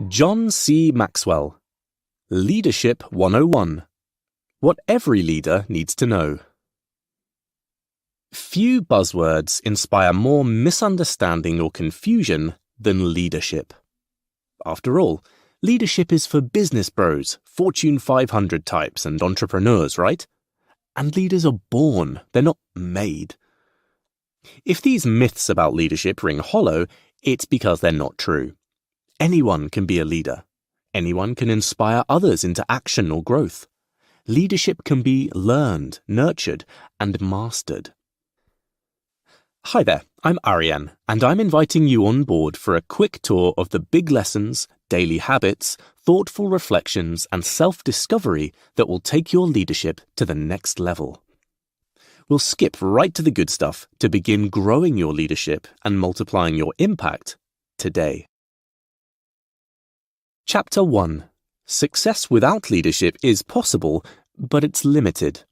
John C. Maxwell. Leadership 101. What every leader needs to know. Few buzzwords inspire more misunderstanding or confusion than leadership. After all, leadership is for business bros, Fortune 500 types, and entrepreneurs, right? And leaders are born, they're not made. If these myths about leadership ring hollow, it's because they're not true. Anyone can be a leader. Anyone can inspire others into action or growth. Leadership can be learned, nurtured, and mastered. Hi there, I'm Ariane, and I'm inviting you on board for a quick tour of the big lessons, daily habits, thoughtful reflections, and self-discovery that will take your leadership to the next level. We'll skip right to the good stuff to begin growing your leadership and multiplying your impact today. Chapter 1. Success without leadership is possible, but it's limited.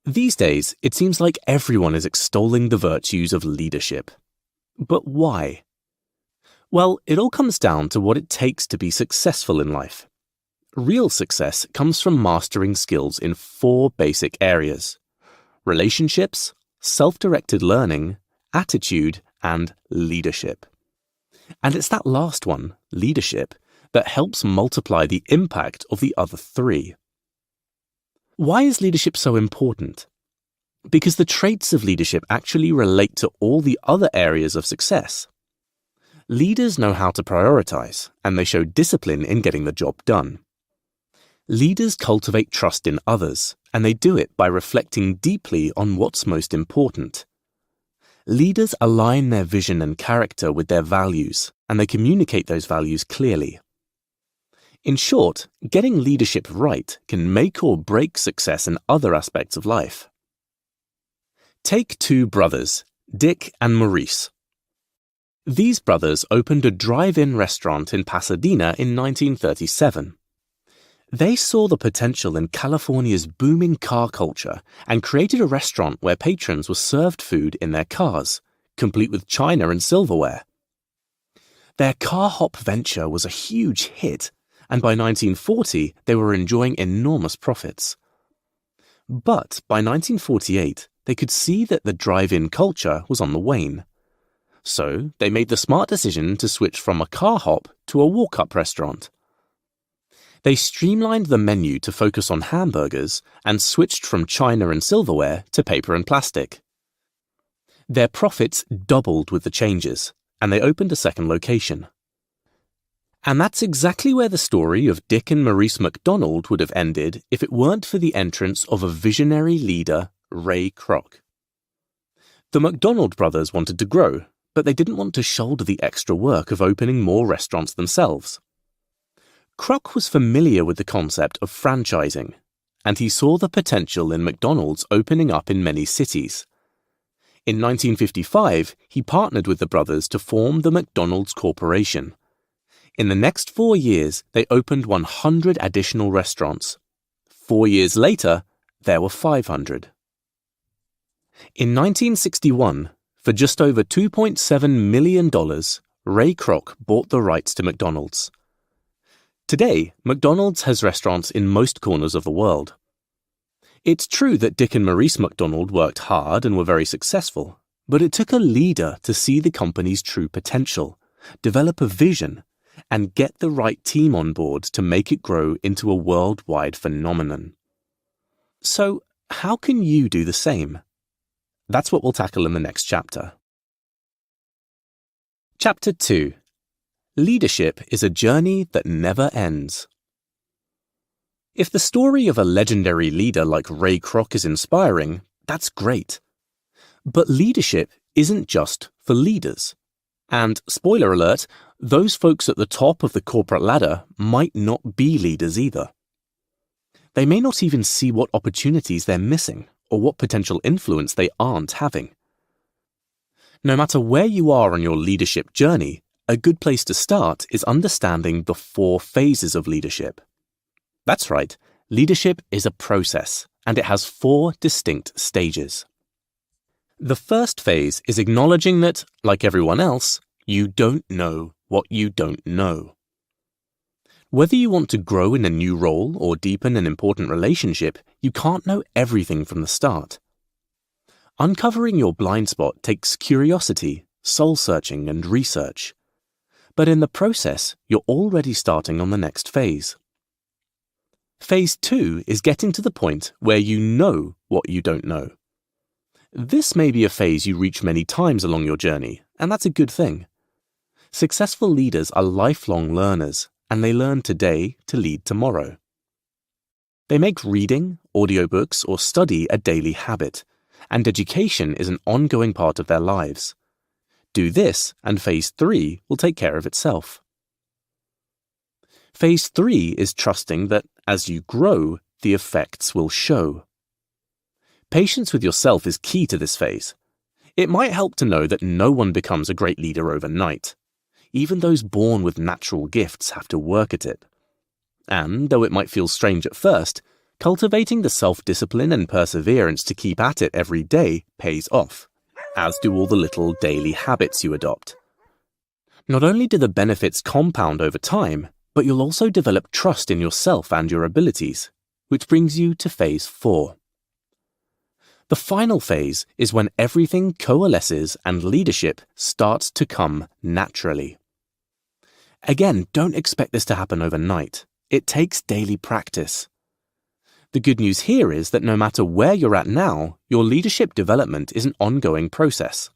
These days, it seems like everyone is extolling the virtues of leadership. But why? Well, it all comes down to what it takes to be successful in life. Real success comes from mastering skills in 4 basic areas: relationships, self-directed learning, attitude, and leadership. And it's that last one, leadership, that helps multiply the impact of the other 3. Why is leadership so important? Because the traits of leadership actually relate to all the other areas of success. Leaders know how to prioritize, and they show discipline in getting the job done. Leaders cultivate trust in others, and they do it by reflecting deeply on what's most important. Leaders align their vision and character with their values, and they communicate those values clearly. In short, getting leadership right can make or break success in other aspects of life. Take 2 brothers, Dick and Maurice. These brothers opened a drive-in restaurant in Pasadena in 1937. They saw the potential in California's booming car culture and created a restaurant where patrons were served food in their cars, complete with china and silverware. Their car hop venture was a huge hit, and by 1940 they were enjoying enormous profits. But by 1948, they could see that the drive-in culture was on the wane. So they made the smart decision to switch from a car hop to a walk-up restaurant. They streamlined the menu to focus on hamburgers and switched from china and silverware to paper and plastic. Their profits doubled with the changes, and they opened a second location. And that's exactly where the story of Dick and Maurice McDonald would have ended if it weren't for the entrance of a visionary leader, Ray Kroc. The McDonald brothers wanted to grow, but they didn't want to shoulder the extra work of opening more restaurants themselves. Kroc was familiar with the concept of franchising, and he saw the potential in McDonald's opening up in many cities. In 1955, he partnered with the brothers to form the McDonald's Corporation. In the next 4 years, they opened 100 additional restaurants. 4 years later, there were 500. In 1961, for just over $2.7 million, Ray Kroc bought the rights to McDonald's. Today, McDonald's has restaurants in most corners of the world. It's true that Dick and Maurice McDonald worked hard and were very successful, but it took a leader to see the company's true potential, develop a vision, and get the right team on board to make it grow into a worldwide phenomenon. So, how can you do the same? That's what we'll tackle in the next chapter. Chapter 2. Leadership is a journey that never ends. If the story of a legendary leader like Ray Kroc is inspiring, that's great. But leadership isn't just for leaders. And, spoiler alert, those folks at the top of the corporate ladder might not be leaders either. They may not even see what opportunities they're missing or what potential influence they aren't having. No matter where you are on your leadership journey, a good place to start is understanding the 4 phases of leadership. That's right, leadership is a process, and it has 4 distinct stages. The first phase is acknowledging that, like everyone else, You don't know what you don't know. Whether you want to grow in a new role or deepen an important relationship, you can't know everything from the start. Uncovering your blind spot takes curiosity, soul-searching, and research. But in the process, you're already starting on the next phase. Phase 2 is getting to the point where you know what you don't know. This may be a phase you reach many times along your journey, and that's a good thing. Successful leaders are lifelong learners, and they learn today to lead tomorrow. They make reading, audiobooks, or study a daily habit, and education is an ongoing part of their lives. Do this, and Phase 3 will take care of itself. Phase 3 is trusting that, as you grow, the effects will show. Patience with yourself is key to this phase. It might help to know that no one becomes a great leader overnight. Even those born with natural gifts have to work at it. And, though it might feel strange at first, cultivating the self-discipline and perseverance to keep at it every day pays off, as do all the little daily habits you adopt. Not only do the benefits compound over time, but you'll also develop trust in yourself and your abilities, which brings you to Phase 4. The final phase is when everything coalesces and leadership starts to come naturally. Again, don't expect this to happen overnight. It takes daily practice. The good news here is that no matter where you're at now, your leadership development is an ongoing process.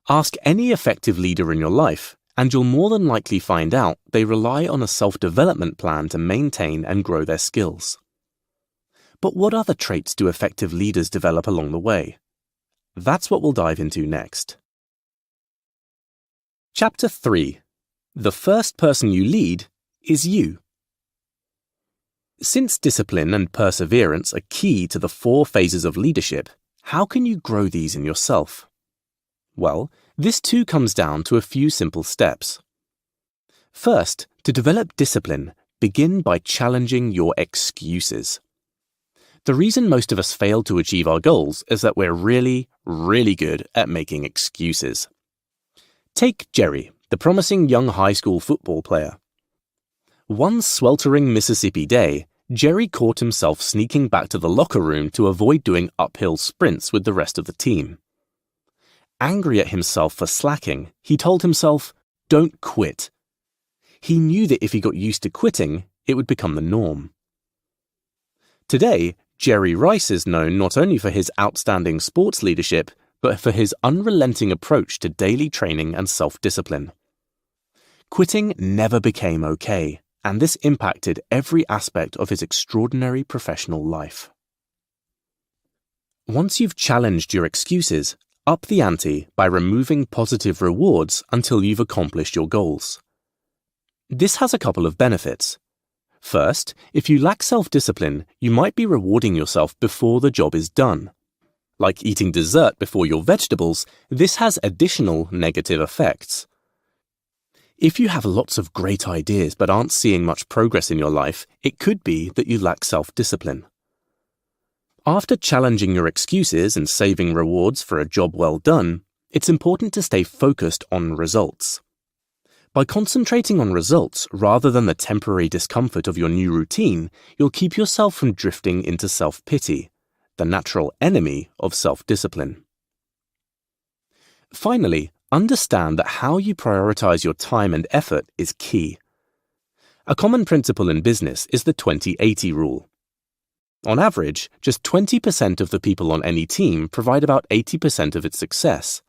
Ask any effective leader in your life, and you'll more than likely find out they rely on a self-development plan to maintain and grow their skills. But what other traits do effective leaders develop along the way? That's what we'll dive into next. Chapter 3. The first person you lead is you. Since discipline and perseverance are key to the 4 phases of leadership, how can you grow these in yourself? Well, this too comes down to a few simple steps. First, to develop discipline, begin by challenging your excuses. The reason most of us fail to achieve our goals is that we're really, really good at making excuses. Take Jerry, the promising young high school football player. One sweltering Mississippi day, Jerry caught himself sneaking back to the locker room to avoid doing uphill sprints with the rest of the team. Angry at himself for slacking, he told himself, "Don't quit." He knew that if he got used to quitting, it would become the norm. Today, Jerry Rice is known not only for his outstanding sports leadership, but for his unrelenting approach to daily training and self-discipline. Quitting never became okay, and this impacted every aspect of his extraordinary professional life. Once you've challenged your excuses, up the ante by removing positive rewards until you've accomplished your goals. This has a couple of benefits. First, if you lack self-discipline, you might be rewarding yourself before the job is done. Like eating dessert before your vegetables, this has additional negative effects. If you have lots of great ideas but aren't seeing much progress in your life, it could be that you lack self-discipline. After challenging your excuses and saving rewards for a job well done, it's important to stay focused on results. By concentrating on results rather than the temporary discomfort of your new routine, you'll keep yourself from drifting into self-pity, the natural enemy of self-discipline. Finally, understand that how you prioritize your time and effort is key. A common principle in business is the 20-80 rule. On average, just 20% of the people on any team provide about 80% of its success,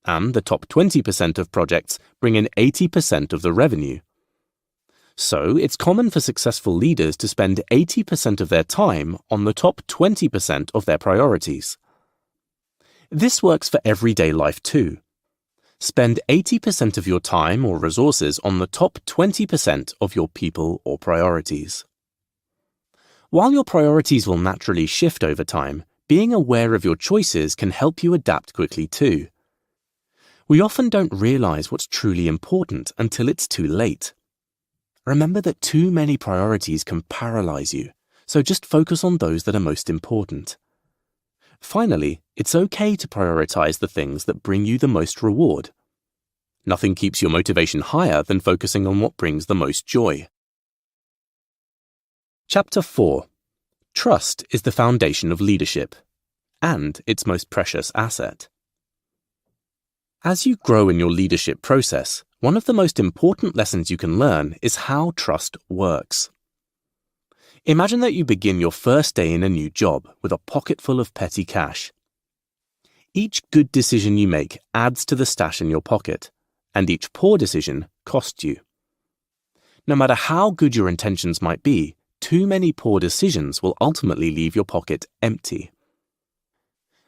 and the top 20% of projects bring in 80% of the revenue. So, it's common for successful leaders to spend 80% of their time on the top 20% of their priorities. This works for everyday life too. Spend 80% of your time or resources on the top 20% of your people or priorities. While your priorities will naturally shift over time, being aware of your choices can help you adapt quickly too. We often don't realize what's truly important until it's too late. Remember that too many priorities can paralyze you, so just focus on those that are most important. Finally, it's okay to prioritize the things that bring you the most reward. Nothing keeps your motivation higher than focusing on what brings the most joy. Chapter 4. Trust is the foundation of leadership, and its most precious asset. As you grow in your leadership process, one of the most important lessons you can learn is how trust works. Imagine that you begin your first day in a new job with a pocket full of petty cash. Each good decision you make adds to the stash in your pocket, and each poor decision costs you. No matter how good your intentions might be, too many poor decisions will ultimately leave your pocket empty.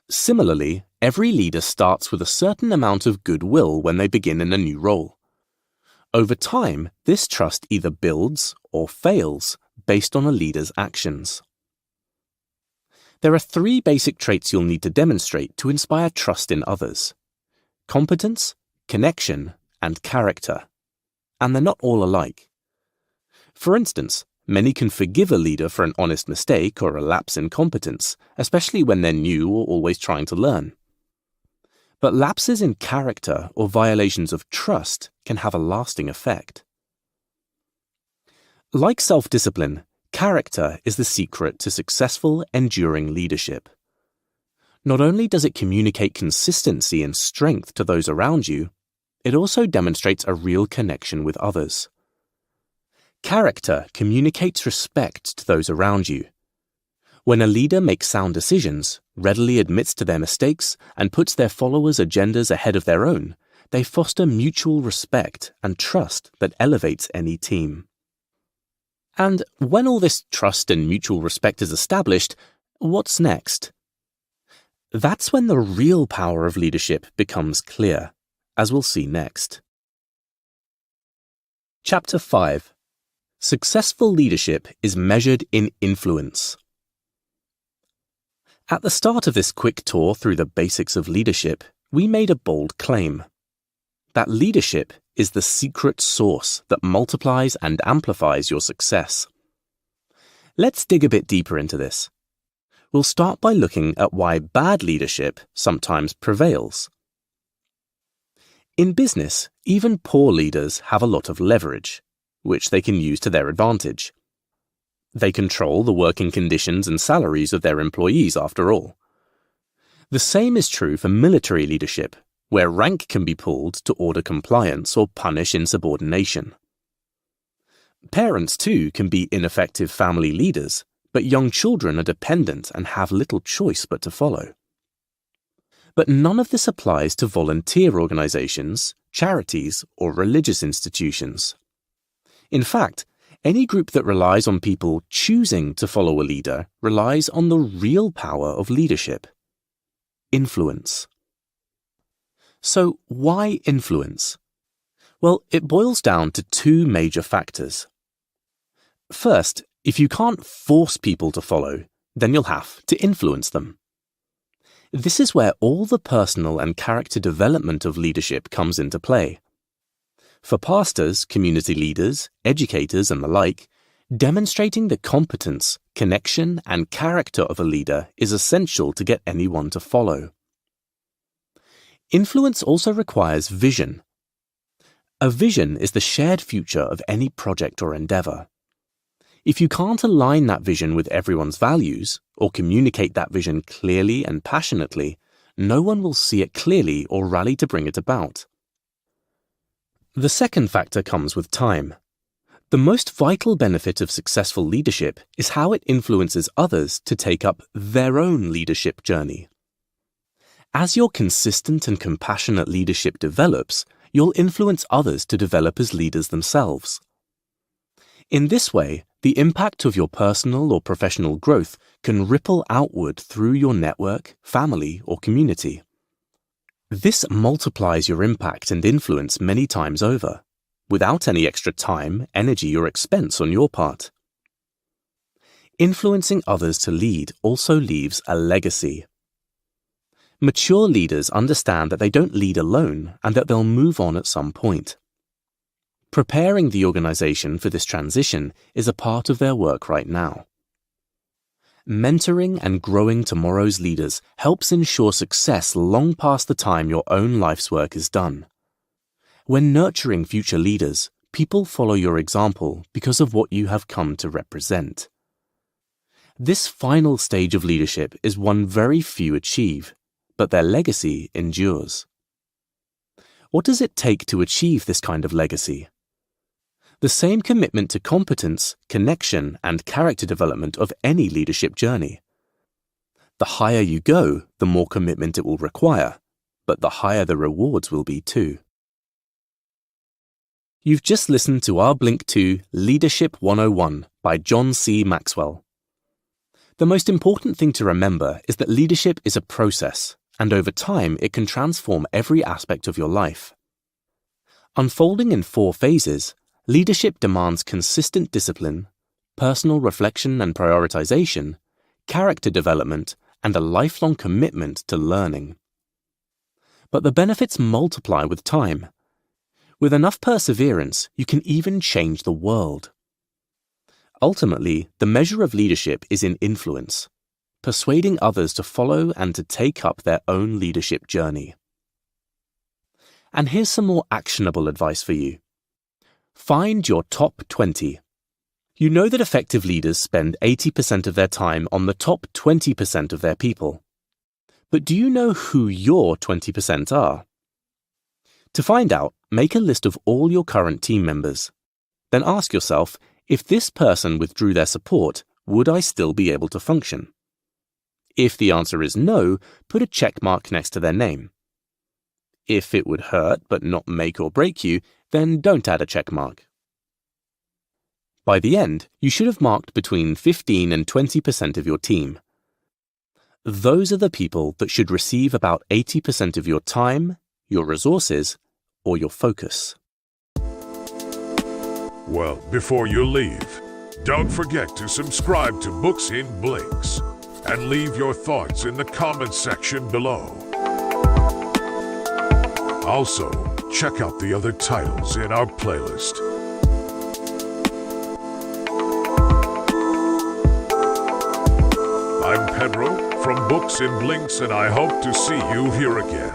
Similarly, every leader starts with a certain amount of goodwill when they begin in a new role. Over time, this trust either builds or fails based on a leader's actions. There are 3 basic traits you'll need to demonstrate to inspire trust in others: competence, connection, and character. And they're not all alike. For instance, many can forgive a leader for an honest mistake or a lapse in competence, especially when they're new or always trying to learn. But lapses in character or violations of trust can have a lasting effect. Like self-discipline, character is the secret to successful, enduring leadership. Not only does it communicate consistency and strength to those around you, it also demonstrates a real connection with others. Character communicates respect to those around you. When a leader makes sound decisions, readily admits to their mistakes, and puts their followers' agendas ahead of their own, they foster mutual respect and trust that elevates any team. And when all this trust and mutual respect is established, what's next? That's when the real power of leadership becomes clear, as we'll see next. Chapter 5. Successful leadership is measured in influence. At the start of this quick tour through the basics of leadership, we made a bold claim: that leadership is the secret sauce that multiplies and amplifies your success. Let's dig a bit deeper into this. We'll start by looking at why bad leadership sometimes prevails. In business, even poor leaders have a lot of leverage, which they can use to their advantage. They control the working conditions and salaries of their employees, after all. The same is true for military leadership, where rank can be pulled to order compliance or punish insubordination. Parents, too, can be ineffective family leaders, but young children are dependent and have little choice but to follow. But none of this applies to volunteer organizations, charities, or religious institutions. In fact, any group that relies on people choosing to follow a leader relies on the real power of leadership: influence. So why influence? Well, it boils down to 2 major factors. First, if you can't force people to follow, then you'll have to influence them. This is where all the personal and character development of leadership comes into play. For pastors, community leaders, educators, and the like, demonstrating the competence, connection, and character of a leader is essential to get anyone to follow. Influence also requires vision. A vision is the shared future of any project or endeavor. If you can't align that vision with everyone's values, or communicate that vision clearly and passionately, no one will see it clearly or rally to bring it about. The second factor comes with time. The most vital benefit of successful leadership is how it influences others to take up their own leadership journey. As your consistent and compassionate leadership develops, you'll influence others to develop as leaders themselves. In this way, the impact of your personal or professional growth can ripple outward through your network, family, or community. This multiplies your impact and influence many times over, without any extra time, energy, or expense on your part. Influencing others to lead also leaves a legacy. Mature leaders understand that they don't lead alone and that they'll move on at some point. Preparing the organization for this transition is a part of their work right now. Mentoring and growing tomorrow's leaders helps ensure success long past the time your own life's work is done. When nurturing future leaders, people follow your example because of what you have come to represent. This final stage of leadership is one very few achieve, but their legacy endures. What does it take to achieve this kind of legacy? The same commitment to competence, connection, and character development of any leadership journey. The higher you go, the more commitment it will require, but the higher the rewards will be too. You've just listened to our Blink 2 Leadership 101 by John C. Maxwell. The most important thing to remember is that leadership is a process, and over time it can transform every aspect of your life. Unfolding in 4 phases, leadership demands consistent discipline, personal reflection and prioritization, character development, and a lifelong commitment to learning. But the benefits multiply with time. With enough perseverance, you can even change the world. Ultimately, the measure of leadership is in influence, persuading others to follow and to take up their own leadership journey. And here's some more actionable advice for you. Find your top 20. You know that effective leaders spend 80% of their time on the top 20% of their people. But do you know who your 20% are? To find out, make a list of all your current team members. Then ask yourself, if this person withdrew their support, would I still be able to function? If the answer is no, put a check mark next to their name. If it would hurt but not make or break you, then don't add a check mark. By the end, you should have marked between 15 and 20% of your team. Those are the people that should receive about 80% of your time, your resources, or your focus. Well, before you leave, don't forget to subscribe to Books in Blinks and leave your thoughts in the comments section below. Also, check out the other titles in our playlist. I'm Pedro from Books in Blinks, and I hope to see you here again.